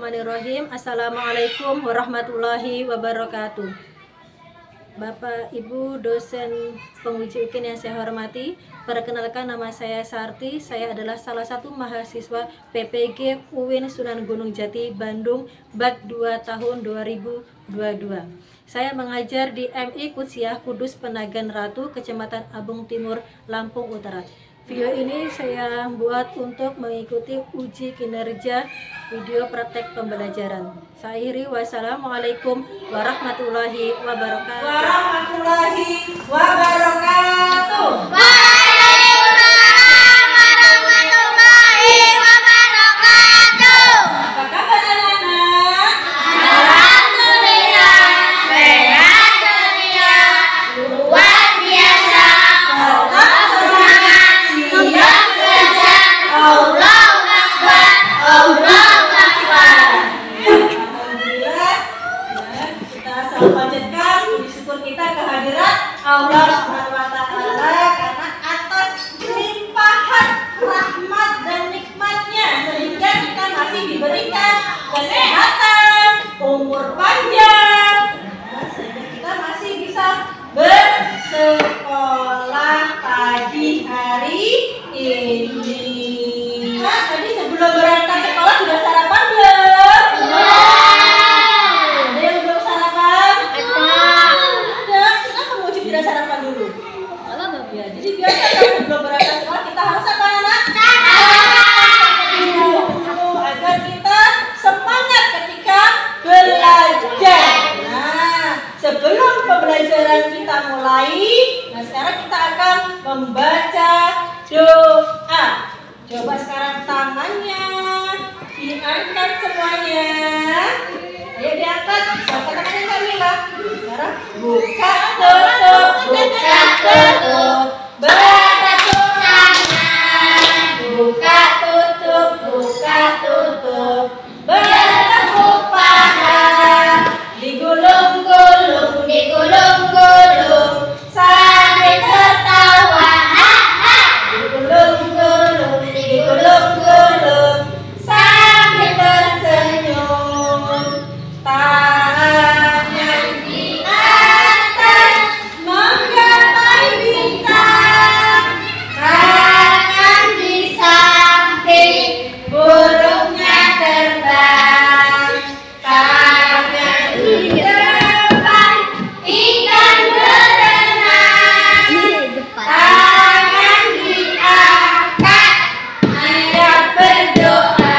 Bismillahirrahmanirrahim. Assalamualaikum warahmatullahi wabarakatuh. Bapak, Ibu, dosen penguji UKIN yang saya hormati, perkenalkan nama saya Sarti. Saya adalah salah satu mahasiswa PPG UIN Sunan Gunung Jati, Bandung, BAK 2 tahun 2022. Saya mengajar di MI Kutsiah Kudus Penagan Ratu, Kecamatan Abung Timur, Lampung Utara. Video ini saya buat untuk mengikuti uji kinerja video praktek pembelajaran. Saya akhiri, wassalamualaikum warahmatullahi wabarakatuh. Warahmatullahi wabarakatuh. Waalaikumsalam warahmatullahi wabarakatuh. Apa kabar anak-anak? Alhamdulillah, sehat ceria, luar biasa. Allah semangat, siap kerja. Allahu Akbar, Allahu Akbar. Alhamdulillah, kita selalu panjatkan puji syukur kita kehadirat Allah Subhanahu wa Ta'ala karena atas limpahan rahmat dan nikmatnya sehingga kita masih diberikan kesehatan, umur panjang, sehingga kita masih bisa bersekolah pagi hari ini. Nah, tadi sebelum berangkat sekolah sudah sarapan belum? Ada yang belum sarapan? Ada. Kenapa mau tidak sarapan dulu? Ya, jadi biasa kan sebelum berangkat sekolah kita harus apa anak? Dulu agar kita semangat ketika belajar. Nah, sebelum pembelajaran kita mulai, nah sekarang kita akan membaca doa. Coba sekarang tangannya diangkat semuanya. Ayo diangkat. Siapa tangannya Kamila? Sekarang buka tutup, buka tutup. Bertepuk tangan. Buka tutup, buka tutup. Bertepuk paha. Digulung-gulung, digulung-gulung. Sambil tertawa. Digulung-gulung, digulung-gulung. Sambil tersenyum. Tangan di atas menggapai bintang. Tangan di samping burungnya terbang. Tangan di depan ikan berenang. Tangan diangkat hendak berdoa.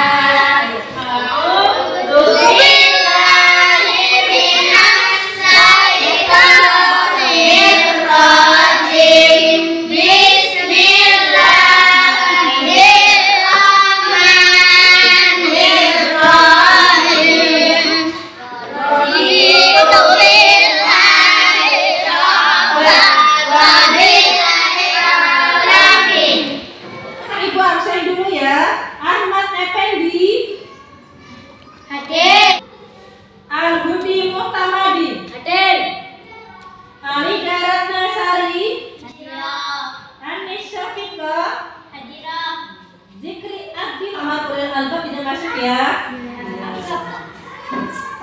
Ibu absen dulu ya. Ahmad Effendi, Hadir. Al-Budi Muhtamadi, Hadir. Alida Ratnasari, Hadirah. Anis Syafiqa, Hadirah. Zikri Abdi Ahmad Ulil Albab tidak masuk ya.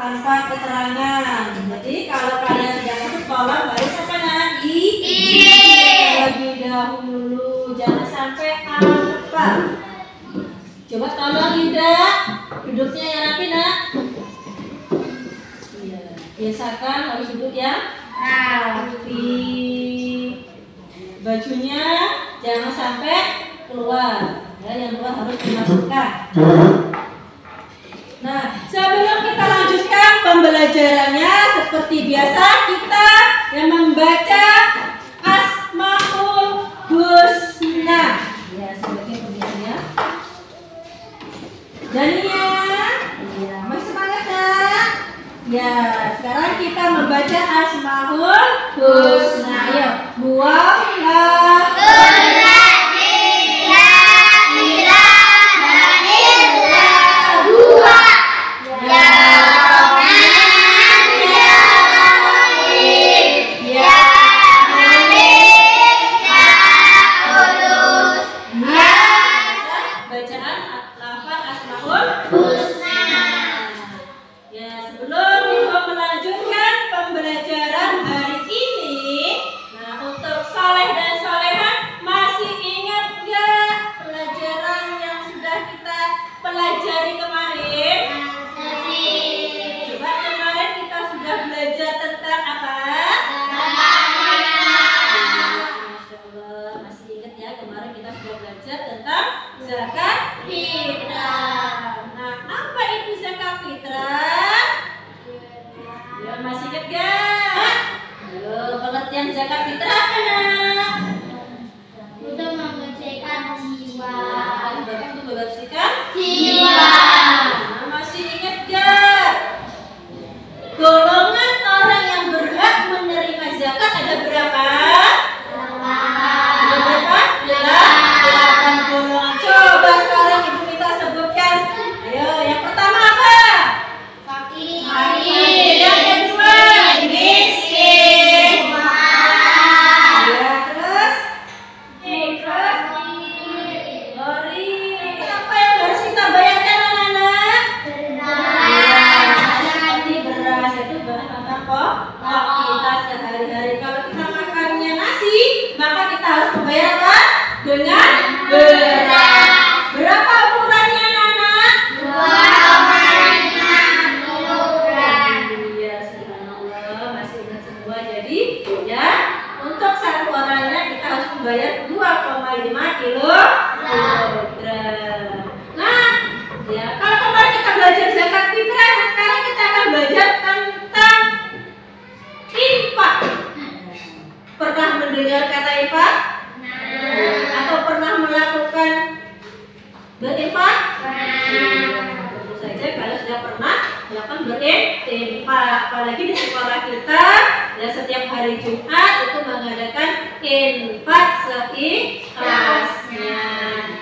Tanpa keterangan. Jadi kalau kalian tidak masuk tolong harus apa nanti? Terlebih dahulu, jangan sampai apa. Coba tolong Ida, duduknya yang rapi nak. Iya, biasakan harus duduk yang rapi. Bajunya jangan sampai keluar. Ya, yang keluar harus dimasukkan. Nah, sebelum kita lanjutkan pembelajarannya, seperti biasa kita yang membaca Asmaul Husna. Ya, sebagai pembicaranya. Dania, ya, masih semangat kan? Ya, sekarang kita membaca Asmaul Husna. Ayo, buanglah. Bacaan lafaz Asmaul Husna. Masih ingat ya, kemarin kita sudah belajar tentang zakat fitrah. Nah, apa itu zakat fitrah? Ya, masih ingat gak? Pengertian zakat fitrah apa, nak? Untuk membersihkan jiwa. Bahkan untuk membersihkan Jiwa. Nah, masih ingat gak? Golongan orang yang berhak menerima zakat ada berapa? Ada berapa? 8 golongan. Coba sekarang ibu minta sebutkan. Ayo, yang pertama apa? Fakir. Yang kedua, Miskin. ya, terus? Lori. Apa yang harus kita bayarkan, anak-anak? Seperti beras itu bahan pokok kita sehari-hari. Kalau kita makannya nasi, maka kita harus membayar apa? Dengan beras. Berapa ukurannya, anak-anak? 2,5 kilogram. Iya, subhanallah, masih ingat semua. Jadi, ya, untuk satu orangnya kita harus membayar 2,5 kilogram. Nah, ya, kalau kemarin kita belajar zakat fitrah, nah sekarang kita akan belajar tentang infak. Pernah mendengar kata infak? Atau pernah melakukan berinfak? Tentu saja kalau sudah pernah melakukan berinfak. Apalagi di sekolah kita, ya setiap hari Jumat itu mengadakan infak seikhlasnya.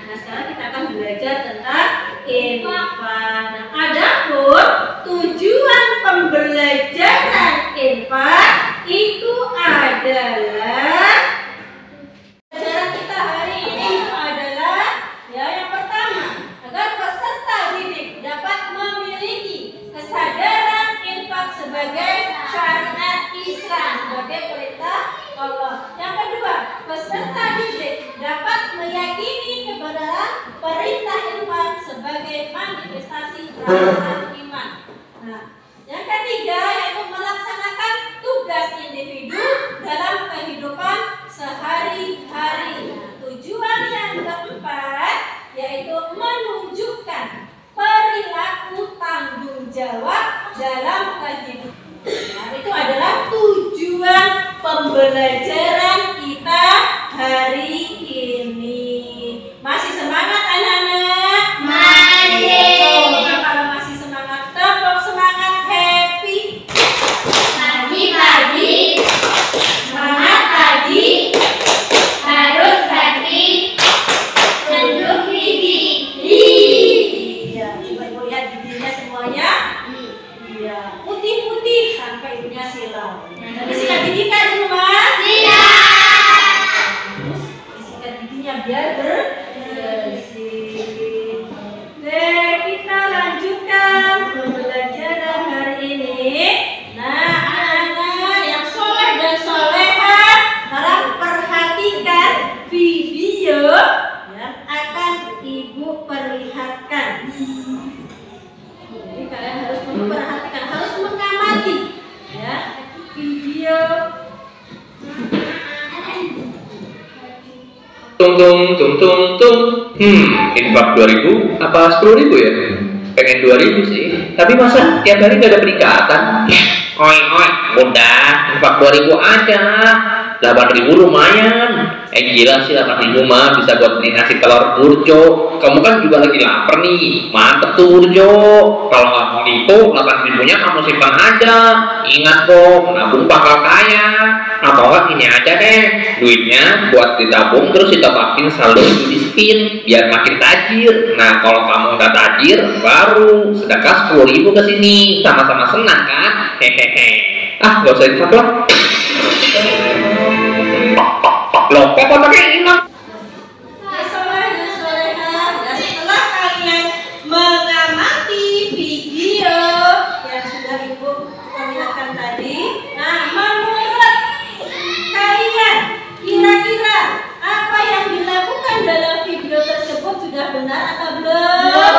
Nah, sekarang kita akan belajar tentang infak. Nah, adapun tujuan pembelajaran infak itu adalah pelajaran kita hari ini itu adalah ya yang pertama agar peserta didik dapat memiliki kesadaran infak sebagai syariat Islam sebagai perintah Allah. Yang kedua, peserta didik dapat meyakini kebenaran perintah infak sebagai manifestasi perasaan iman. Nah, yang ketiga yaitu melaksanakan tugas individu dalam kehidupan sehari-hari. Nah, tujuan yang keempat yaitu menunjukkan perilaku tanggung jawab dalam kehidupan. Nah, itu adalah tujuan pembelajaran kita hari ini. Masih semangat anak-anak? Masih. Nah, kalau masih semangat, tepuk semangat happy. Pagi-pagi Semangat pagi. harus berarti tunduk gigi. Iya, coba ibu lihat giginya semuanya. Iya, putih-putih sampai ibunya silau. Tapi sikat gigi kan di rumah? Terus disikat giginya biar bersih. Oke, kita lanjutkan pembelajaran hari ini. Nah, anak-anak yang soleh dan solehah, harap perhatikan video yang akan ibu perlihatkan. Jadi kalian harus memperhatikan, harus mengamati ya video. Tung tung tung tung tung. Infak 2000 apa 10.000 ya? Pengen 2000 sih. Tapi masa tiap hari gak ada peningkatan? Oi, udah infak 2000 aja. 8.000 lumayan. Gila sih 8.000 mah bisa buat beli nasi telur burjo. Kamu kan juga lagi lapar nih. Mantep tuh burjo. Kalau nggak mau itu 8.000-nya kamu simpan aja. Ingat kok, nabung bakal kaya. Atau enggak ini aja deh, duitnya buat ditabung terus ditopapin saldo di spin biar makin tajir. Nah kalau kamu nggak tajir baru sedekah 10.000 ke sini, sama-sama senang kan? Hehehe. Ah nggak usah infak lah. Loh kok kotaknya hilang? Soleh dan solehah, dan setelah kalian mengamati video yang sudah ibu perlihatkan tadi, nah menurut kalian kira-kira apa yang dilakukan dalam video tersebut sudah benar atau belum?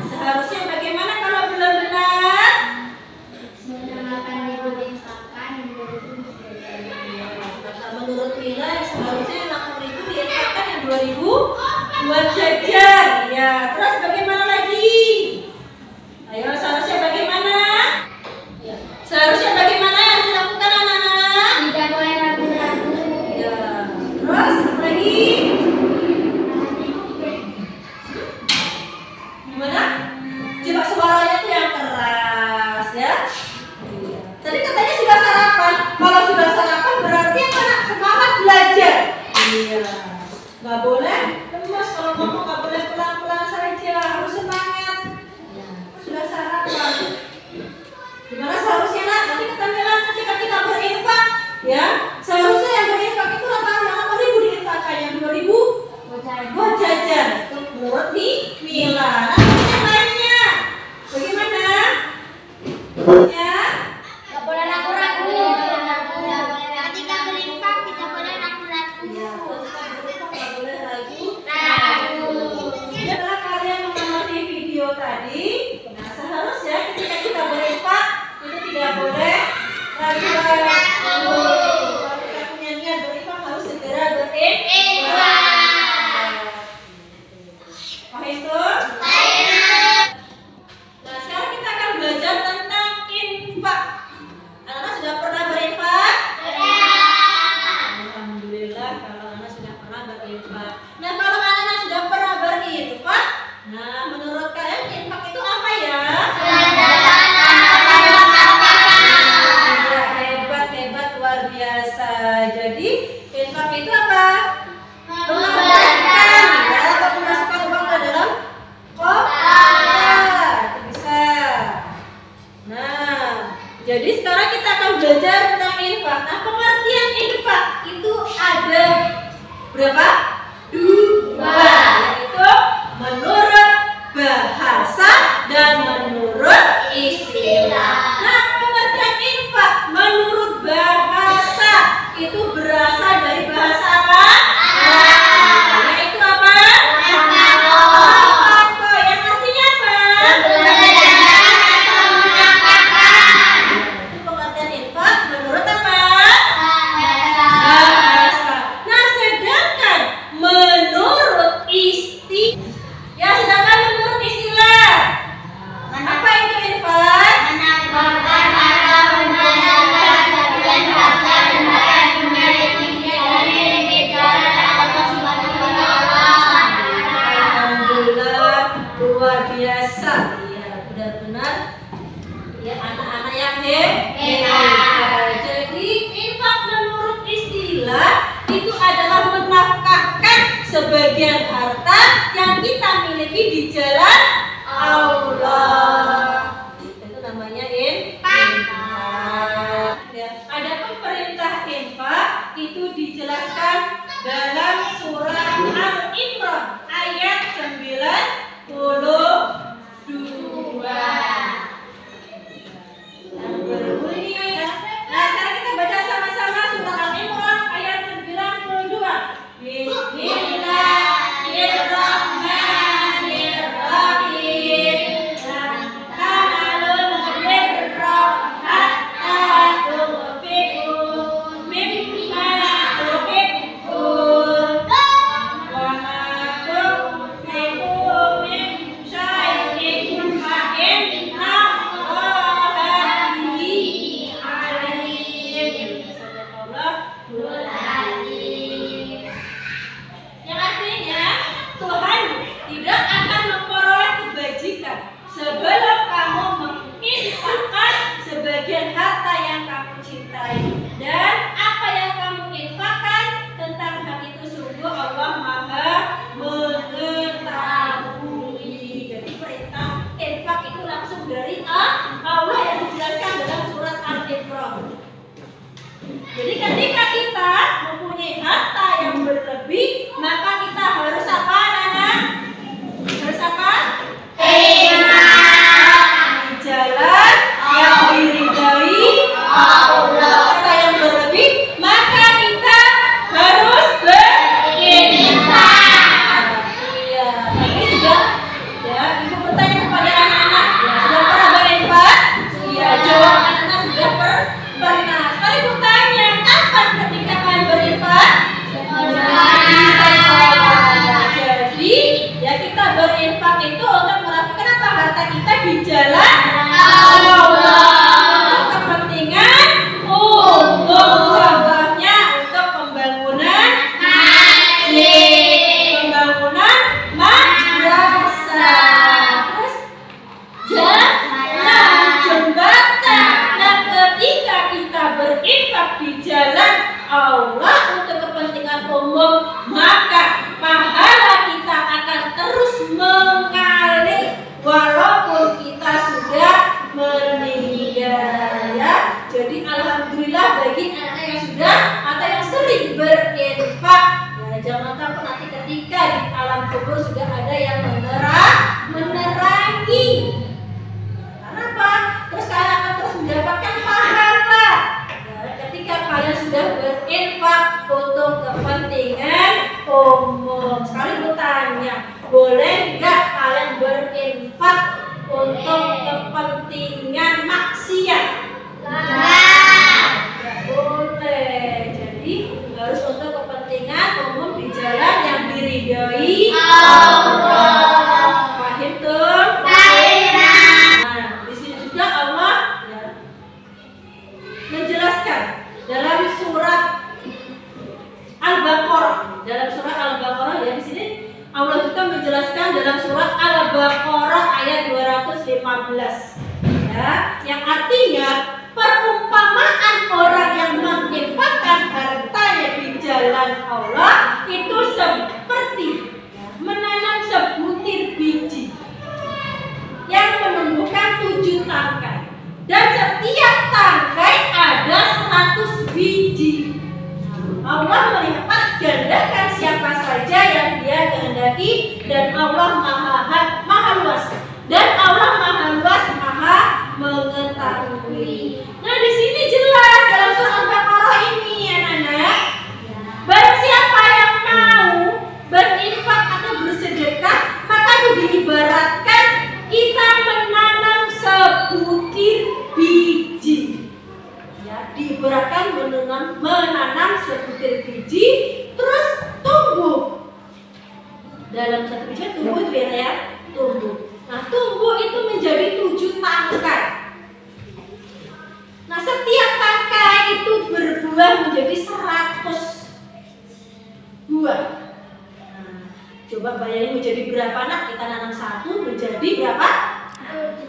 Seharusnya bagaimana kalau belum benar? Menamakan diri infakkan Menurut Mila yang seharusnya 60.000 diinfakkan yang 2.000 buat jajan. Ya, terus bagaimana lagi? Ayo, seharusnya bagaimana? Ya. Seharusnya bagaimana yang dilakukan anak-anak? Tidak boleh ragu-ragu. Ya, terus apa lagi? Gimana? Coba suaranya tuh yang keras ya. Iya. Tadi katanya sudah sarapan. Kalau sudah sarapan berarti apa nak? Semangat belajar. Iya. Gak boleh lemas kalau ngomong, gak boleh pelan-pelan saja, harus semangat. Ya. Sudah sarapan. Gimana seharusnya nak? Nanti kita bilang ketika kita berinfak, ya seharusnya yang berinfak itu rata-rata 8.000 diinfakkan, yang 2.000 buat jajan. Menurut Mila. Nanti yang lainnya, bagaimana? Ya. Tidak boleh ragu-ragu. Ketika berinfak tidak boleh ragu-ragu. Ya, tentang berinfak nggak boleh ragu. Ragu. Setelah kalian mengamati video tadi, nah seharusnya ketika kita berinfak itu tidak boleh ragu-ragu. Kalau kita punya niat berinfak harus segera berinfak. Paham tuh? Nah sekarang kita akan belajar tentang infak. Anak-anak sudah pernah berinfak? Alhamdulillah kalau anak sudah pernah berinfak. Nah kalau anak sudah pernah berinfak, nah menurut kalian infak itu apa ya? Ya, hebat luar biasa. Jadi infak itu apa? Mengeluarkan ya, atau memasukkan uang ke dalam kotak. Itu bisa. Nah, jadi sekarang kita akan belajar tentang infak. Nah, pengertian infak itu ada berapa? Dua, yaitu menurut bahasa dan menurut istilah. Nah, pengertian infak menurut bahasa itu berasal dari bahasa apa? Arab. Yaitu apa? Apa? Yang artinya apa? Itu pengertian infak menurut apa? Bahasa. Nah, sedangkan menurut istilah. Apa itu infak? Alhamdulillah luar biasa. Iya, benar-benar ya anak-anak yang hebat. Jadi infak menurut istilah itu adalah menafkahkan sebagian harta yang kita miliki di jalan Allah. Itu namanya infak. Ya, adapun perintah infak itu dijelaskan dalam surah Al-Imran ayat 92. Yang berbunyi. Nah, sekarang kita baca sama-sama surah Al-Imran ayat 92. Bismillahirrahmanirrahim. Lan tanalul birra hatta tunfiqu mimma tuhibbun. Wa ma Pembangunan madrasah. Terus jalan, jembatan. Nah, ketika kita berinfak di jalan Allah untuk kepentingan umum, maka pahala kita akan terus mengalir walaupun kita sudah meninggal, ya. Jadi alhamdulillah bagi anak yang sudah atau yang sering berinfak, ya, jangan takut nanti ketika di alam kubur sudah ada yang menerangi. Karena apa? Terus kalian akan terus mendapatkan pahala, ya, ketika kalian sudah berinfak untuk kepentingan umum. Sekali bertanya, boleh nggak kalian berinfak untuk kepentingan maksiat? Nggak boleh. Jadi harus untuk kepentingan umum di jalan yang diridhoi Allah. Paham tuh? Nah, di sini juga Allah, ya, menjelaskan dalam surat Al-Baqarah. Dalam surat Al-Baqarah, ya, di sini Allah juga menjelaskan dalam surat Al-Baqarah ayat 215, ya, yang artinya perumpamaan orang yang menginfakkan hartanya di jalan Allah itu seperti menanam sebutir biji yang menumbuhkan 7 tangkai, dan setiap tangkai ada 100 biji. Allah melipat gandakan siapa saja yang Dia kehendaki, dan Allah maha luas, dan Allah maha luas, maha mengetahui. Nah, di sini jelas dalam surat Al-Baqarah ini, anak-anak, barang siapa yang mau berinfak atau bersedekah, maka itu diibaratkan kita menanam sebutir biji. Ya, diibaratkan menanam sebutir biji, terus tumbuh. Dalam satu biji tumbuh itu, ya, tumbuh. Nah, tumbuh itu menjadi 7 tangkai. Nah, setiap tangkai itu berbuah menjadi 100 buah. Nah, coba bayangin menjadi berapa, nak? Kita nanam 1 menjadi berapa?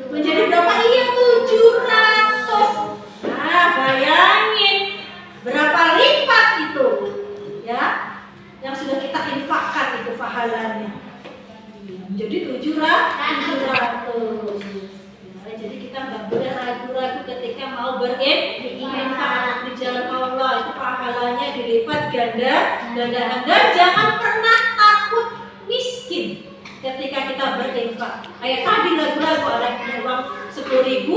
Menjadi berapa? Iya, 700. Nah, bayangin berapa lipat itu, ya, yang sudah kita infakkan itu pahalanya. Jadi 700. Ya, jadi kita nggak boleh ragu-ragu ketika mau berinfak di jalan Allah. Itu pahalanya dilipat ganda. Dan jangan pernah takut miskin ketika kita berinfak. Kayak tadi ragu-ragu ada uang 10.000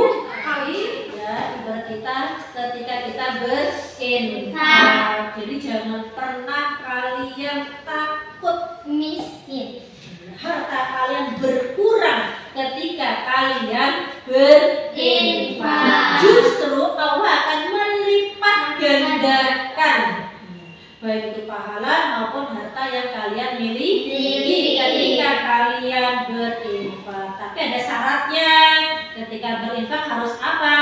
kali, ya, ibarat kita ketika kita berinfak. Jadi jangan pernah kalian takut miskin. Harta kalian berkurang ketika kalian berinfak. Justru Allah akan melipat gandakan baik itu pahala maupun harta yang kalian miliki ketika kalian berinfak. Tapi ada syaratnya. Ketika berinfak harus apa?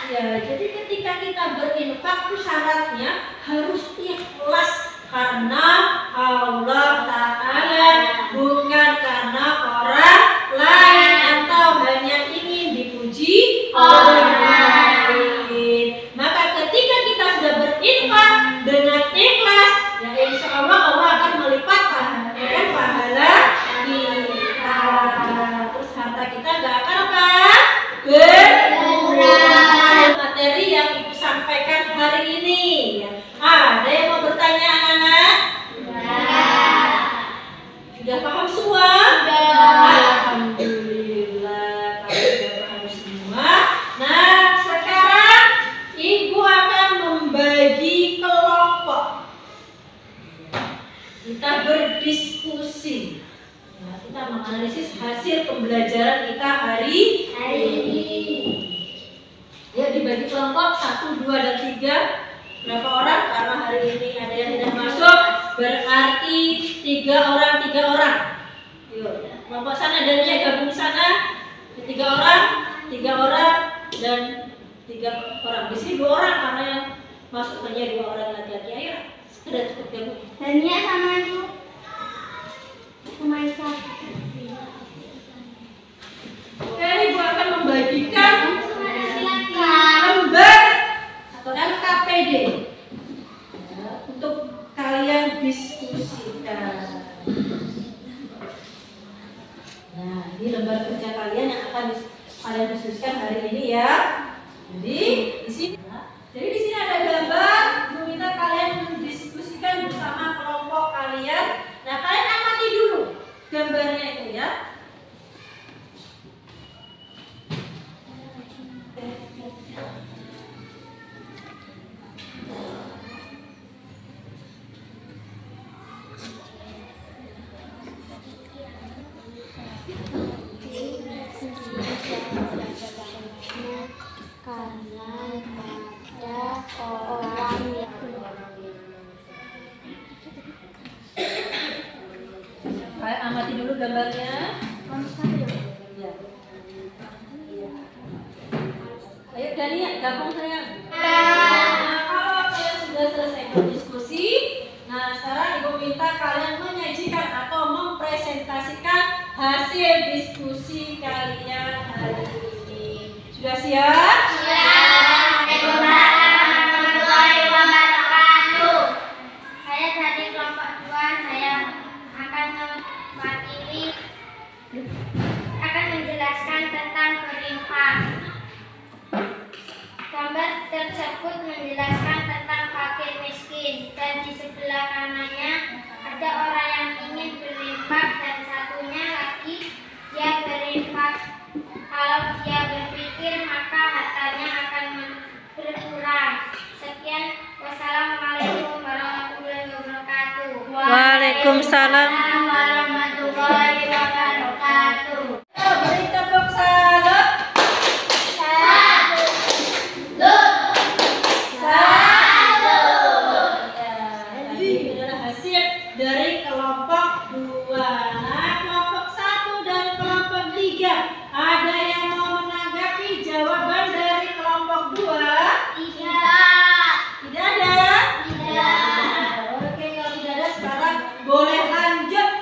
Ya, jadi ketika kita berinfak itu syaratnya harus ikhlas karena Allah Ta'ala, bukan karena orang lain atau hanya ingin dipuji orang lain. Maka ketika kita sudah berinfak dengan ikhlas, ya insya Allah Allah akan melipat pahala kita. Terus harta kita gak akan apa? Berkurang. Materi yang Ibu sampaikan hari ini, ya. Ada yang mau bertanya, anak-anak? Sudah paham semua? Alhamdulillah, kalian sudah paham semua. Nah, sekarang Ibu akan membagi kelompok. Kita berdiskusi. Ya, kita menganalisis hasil pembelajaran kita hari ini. Ya, dibagi kelompok 1, 2, dan 3. Berapa orang? Karena hari ini ada yang tidak masuk, berarti 3 orang. Yuk, kelompok sana dan dia gabung sana. 3 orang, dan 3 orang. Di sini 2 orang karena yang Masukkannya 2 orang laki-laki. Ayo, sudah cukup kamu. Dania sama itu pemain satu. Oke, Ibu akan membagikan Silakan. lembar atau LKPD untuk kalian diskusikan. Nah, ini lembar kerja kalian yang akan kalian diskusikan hari ini ya. Jadi di sini, ada gambar. Ibu minta kalian mendiskusikan bersama kelompok kalian. Nah, kalian amati dulu gambarnya itu ya. Karena pada orang yang Kalian amati dulu gambarnya. Ya. Ayo Dania, gabung sayang. Nah, kalau kalian sudah selesai berdiskusi, nah sekarang Ibu minta kalian menyajikan atau mempresentasikan hasil diskusi kalian hari ini. Sudah siap? Assalamualaikum warahmatullahi wabarakatuh. Saya dari kelompok 2. Saya akan menjelaskan tentang berimpact. Gambar tersebut menjelaskan tentang fakir miskin, dan di sebelah kanannya ada orang yang ingin berinfak dan satunya lagi dia berinfak. Kalau dia berpikir maka hartanya akan berkurang. Sekian, wassalamualaikum warahmatullahi wabarakatuh. Waalaikumsalam. Warahmatullahi wabarakatuh. Beri tepuk salam. Ini adalah hasil dari kelompok 2. Nah, kelompok 1 dan kelompok 3. Ada yang mau menanggapi jawaban dari kelompok 2? Tidak ada? Tidak. Oke, kalau tidak ada sekarang boleh lanjut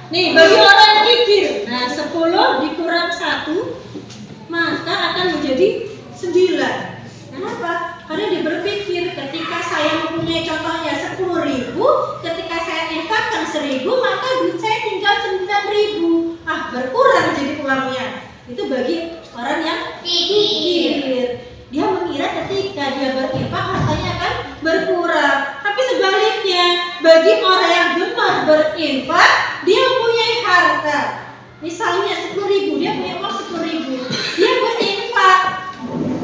Nih, bagi orang yang kikir. Nah, 10 dikurang 1 maka akan menjadi 9. Kenapa? Karena dia berpikir ketika saya mempunyai contohnya 10.000, ketika saya infakkan 1.000 maka duit saya tinggal 9.000. Berkurang jadi uangnya. Itu bagi orang yang kikir. Dia mengira ketika dia berinfak hartanya akan berkurang. Tapi sebaliknya, bagi orang yang gemar berinfak, dia mempunyai harta. Misalnya 10.000, dia punya uang 10.000. Dia berinfak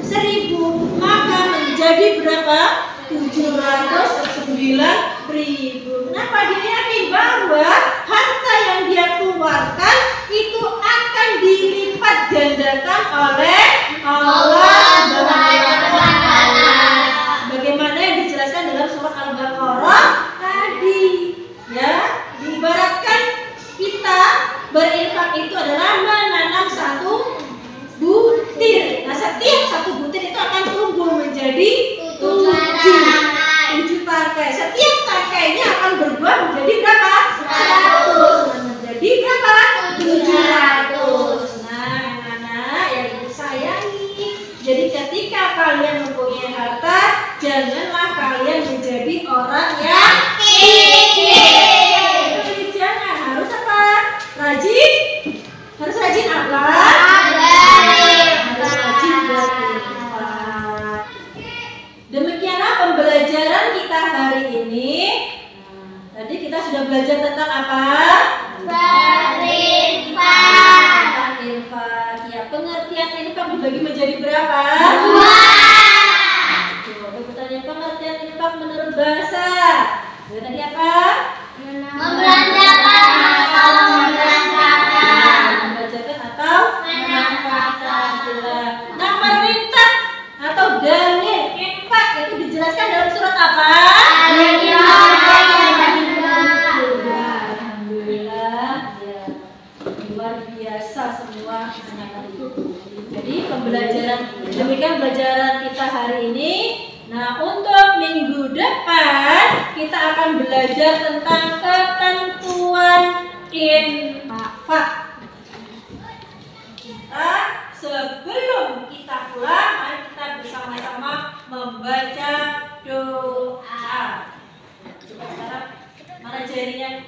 1.000, maka menjadi berapa? 709.000. Kenapa? Dia yakin bahwa harta yang dia keluarkan itu akan dilipat gandakan oleh Allah Subhanahu wa Ta'ala. Bagaimana yang dijelaskan dalam surat Al-Baqarah tadi, ya, diibaratkan kita berinfak itu adalah menanam satu butir. Nah, setiap satu butir itu akan tumbuh menjadi 7 tangkai. Setiap tangkainya akan berbuah menjadi berapa? 100. Menjadi berapa? 700. Nah, anak-anak yang ibu sayangi, jadi ketika kalian mempunyai harta, janganlah kalian menjadi orang yang kikir. Jangan. Harus apa? Rajin. Harus rajin apa? Harus rajin berinfak. Demikianlah pembelajaran kita hari ini. Tadi kita sudah belajar tentang apa? Berinfak. Tentang infak. Ya, pengertian infak dibagi menjadi berapa? 2. Bertanya pengertian infak menurut bahasa. Tadi apa? Membelanjakan atau membelanjakan. Membacakan atau menafkahkan. Nah, perintah atau dalil infak itu dijelaskan dalam surat apa? Alhamdulillah, ya, luar biasa semua anak-anak itu. Jadi pembelajaran, demikian pembelajaran kita hari ini. Nah, untuk minggu depan kita akan belajar tentang ketentuan infak. Sebelum kita pulang, mari kita bersama-sama membaca doa. Coba sekarang mana jarinya?